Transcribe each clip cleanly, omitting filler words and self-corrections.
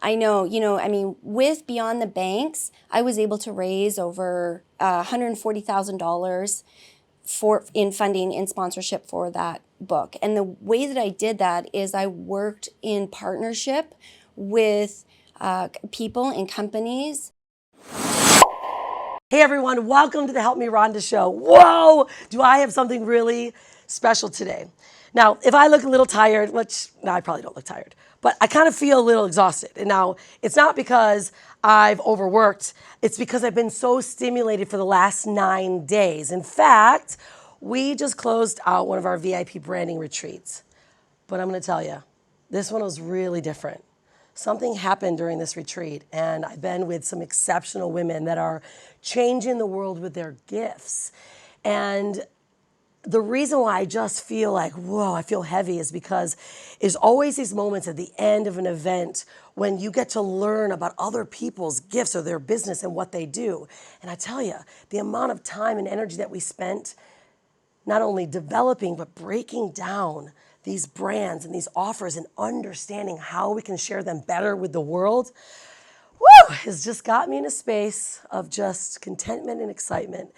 I know, I mean, with Beyond the Banks, I was able to raise over $140,000 in funding, in sponsorship for that book. And the way that I did that is I worked in partnership with people and companies. Hey everyone, welcome to the Help Me Rhonda Show. Whoa, do I have something really special today. Now, if I look a little tired, I probably don't look tired, but I kind of feel a little exhausted. And now, it's not because I've overworked, it's because I've been so stimulated for the last 9 days. In fact, we just closed out one of our VIP branding retreats. But I'm gonna tell you, this one was really different. Something happened during this retreat, and I've been with some exceptional women that are changing the world with their gifts. And the reason why I just feel like, whoa, I feel heavy is because there's always these moments at the end of an event when you get to learn about other people's gifts or their business and what they do. And I tell you, the amount of time and energy that we spent not only developing, but breaking down these brands and these offers and understanding how we can share them better with the world, has just got me in a space of just contentment and excitement.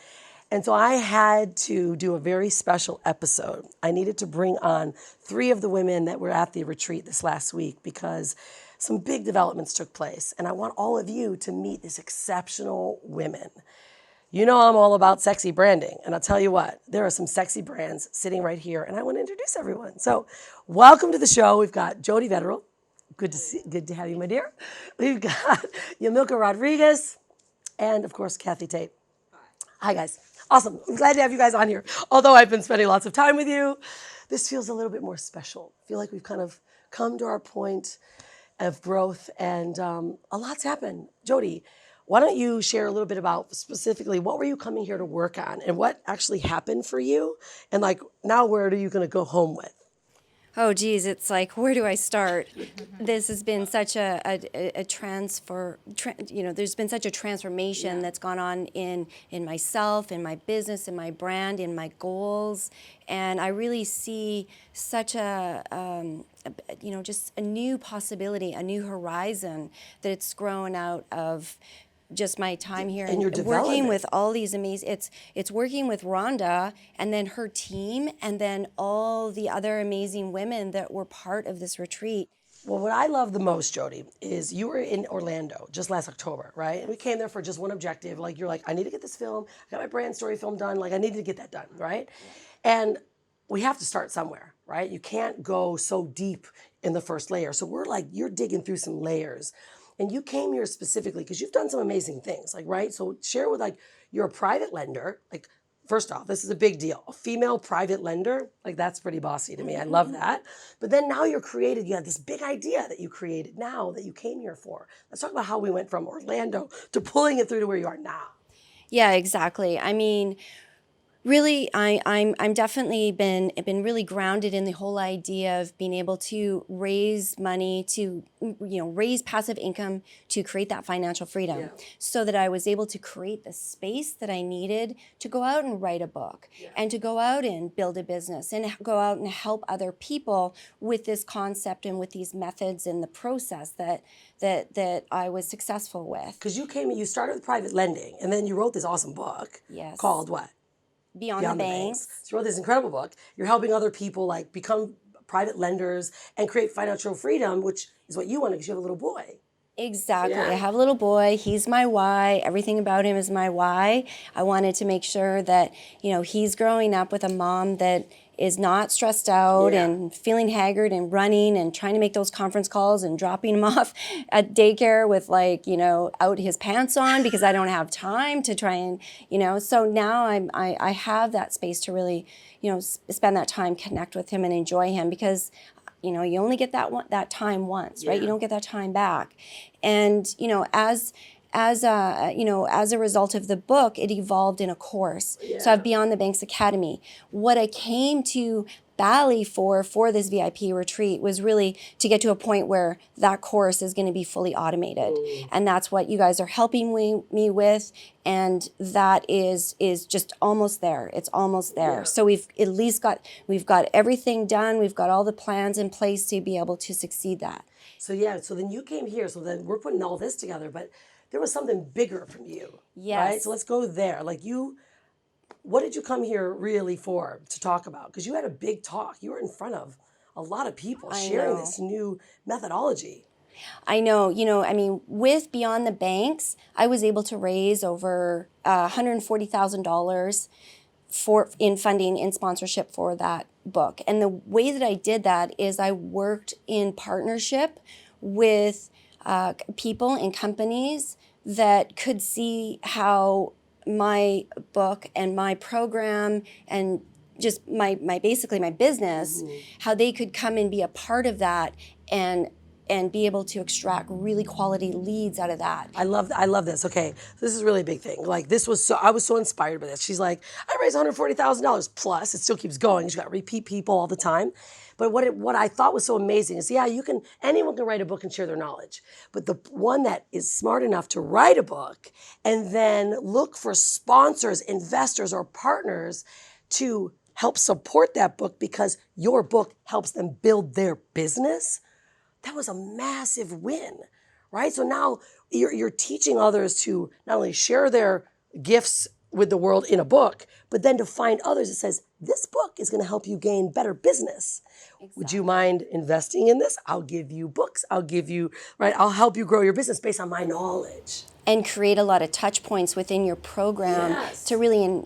And so I had to do a very special episode. I needed to bring on 3 of the women that were at the retreat this last week because some big developments took place. And I want all of you to meet these exceptional women. You know I'm all about sexy branding, and I'll tell you what, there are some sexy brands sitting right here, and I want to introduce everyone. So, welcome to the show. We've got Jodi Vetterl. Good to have you, my dear. We've got Yamilka Rodriguez, and of course, Kathy Tate. Hi, guys. Awesome. I'm glad to have you guys on here. Although I've been spending lots of time with you, this feels a little bit more special. I feel like we've kind of come to our point of growth, and a lot's happened. Jodi, why don't you share a little bit about specifically what were you coming here to work on and what actually happened for you? And like now where are you going to go home with? Oh, geez, it's like, where do I start? This has been such a there's been such a transformation that's gone on in myself, in my business, in my brand, in my goals. And I really see such just a new possibility, a new horizon that it's grown out of just my time here and working with all these amazing, it's working with Rhonda and then her team and then all the other amazing women that were part of this retreat. Well, what I love the most, Jodi, is you were in Orlando just last October, right? And we came there for just one objective. Like, you're like, I need to get this film. I got my brand story film done. Like, I needed to get that done, right? Yeah. And we have to start somewhere, right? You can't go so deep in the first layer. So we're like, you're digging through some layers. And you came here specifically because you've done some amazing things, like, right? So share with, like, you're a private lender. Like, first off, this is a big deal. A female private lender, like, that's pretty bossy to me. I love that. But then now you have this big idea that you created now that you came here for. Let's talk about how we went from Orlando to pulling it through to where you are now. Yeah, exactly. I mean, really, I'm definitely been really grounded in the whole idea of being able to raise money, to raise passive income, to create that financial freedom, so that I was able to create the space that I needed to go out and write a book, and to go out and build a business, and go out and help other people with this concept and with these methods and the process that I was successful with. Because you started with private lending, and then you wrote this awesome book called what? Beyond the Banks. So you wrote this incredible book. You're helping other people like become private lenders and create financial freedom, which is what you want because you have a little boy. Exactly. Yeah. I have a little boy. He's my why. Everything about him is my why. I wanted to make sure that, he's growing up with a mom that is not stressed out and feeling haggard and running and trying to make those conference calls and dropping him off at daycare with out his pants on because I don't have time to try and, so now I have that space to really, spend that time, connect with him and enjoy him because you only get that time once, right? You don't get that time back. And, as a result of the book, it evolved in a course. So I have Beyond the Banks Academy. What I came to Bali for this VIP retreat was really to get to a point where that course is going to be fully automated. And that's what you guys are helping me with. And that is just almost there. It's almost there. Yeah. So we've got everything done. We've got all the plans in place to be able to succeed that. So yeah, so then you came here. So then we're putting all this together, but there was something bigger from you. Yes. Right? So let's go there. Like what did you come here really for to talk about? Because you had a big talk. You were in front of a lot of people sharing this new methodology. I know, I mean, with Beyond the Banks, I was able to raise over $140,000 in funding, in sponsorship for that book. And the way that I did that is I worked in partnership with people and companies that could see how my book and my program and just my basically my business, how they could come and be a part of that and be able to extract really quality leads out of that. I love this. Okay, this is a really big thing. Like I was so inspired by this. She's like, I raised $140,000 plus. It still keeps going. She's got repeat people all the time. But what I thought was so amazing is, yeah, anyone can write a book and share their knowledge. But the one that is smart enough to write a book and then look for sponsors, investors, or partners to help support that book because your book helps them build their business. That was a massive win, right? So now you're teaching others to not only share their gifts with the world in a book, but then to find others that says, this book is going to help you gain better business. Exactly. Would you mind investing in this? I'll give you books. I'll help you grow your business based on my knowledge. And create a lot of touch points within your program to really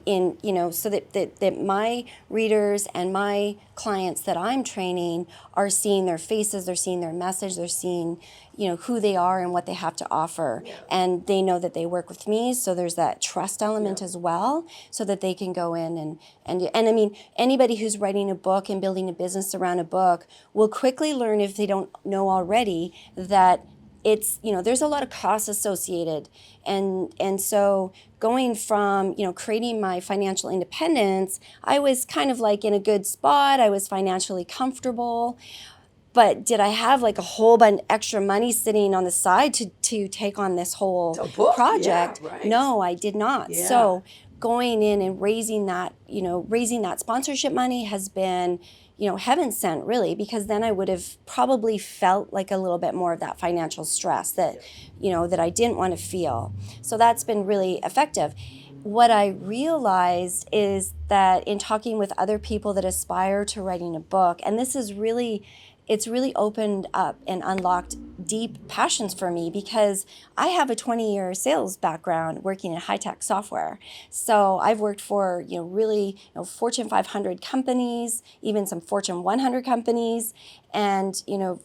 so that my readers and my clients that I'm training are seeing their faces, they're seeing their message, they're seeing who they are and what they have to offer, and they know that they work with me. So there's that trust element as well, so that they can go in and I mean, anybody who's writing a book and building a business around a book will quickly learn, if they don't know already, that it's, there's a lot of costs associated. And so going from, creating my financial independence, I was kind of like in a good spot. I was financially comfortable. But did I have like a whole bunch extra money sitting on the side to take on this whole project? Yeah, right. No, I did not. Yeah. So going in and raising that sponsorship money has been, heaven sent, really, because then I would have probably felt like a little bit more of that financial stress that, that I didn't want to feel. So that's been really effective. What I realized is that in talking with other people that aspire to writing a book, and it's really opened up and unlocked deep passions for me, because I have a 20-year sales background working in high-tech software. So I've worked for, really, Fortune 500 companies, even some Fortune 100 companies, and, I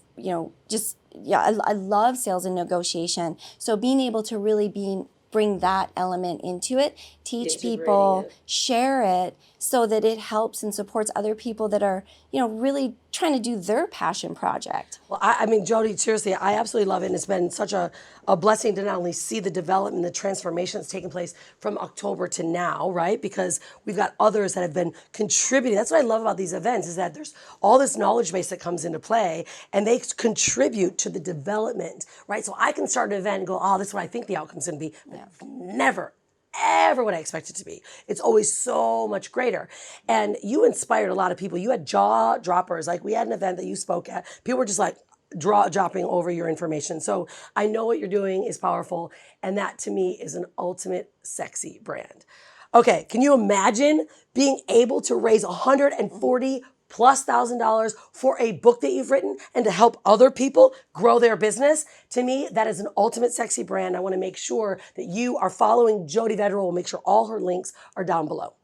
love sales and negotiation. So being able to really bring that element into it, teach people, share it, so that it helps and supports other people that are, really trying to do their passion project. Well, I mean, Jodi, seriously, I absolutely love it. And it's been such a blessing to not only see the development, the transformation that's taking place from October to now, right? Because we've got others that have been contributing. That's what I love about these events, is that there's all this knowledge base that comes into play, and they contribute to the development, right? So I can start an event and go, oh, this is what I think the outcome's going to be. But never, ever what I expect it to be. It's always so much greater. And you inspired a lot of people. You had jaw droppers. Like, we had an event that you spoke at. People were just like dropping over your information. So I know what you're doing is powerful. And that to me is an ultimate sexy brand. Okay, can you imagine being able to raise $140,000+ for a book that you've written and to help other people grow their business? To me, that is an ultimate sexy brand. I want to make sure that you are following Jodi Vetterl. We'll make sure all her links are down below.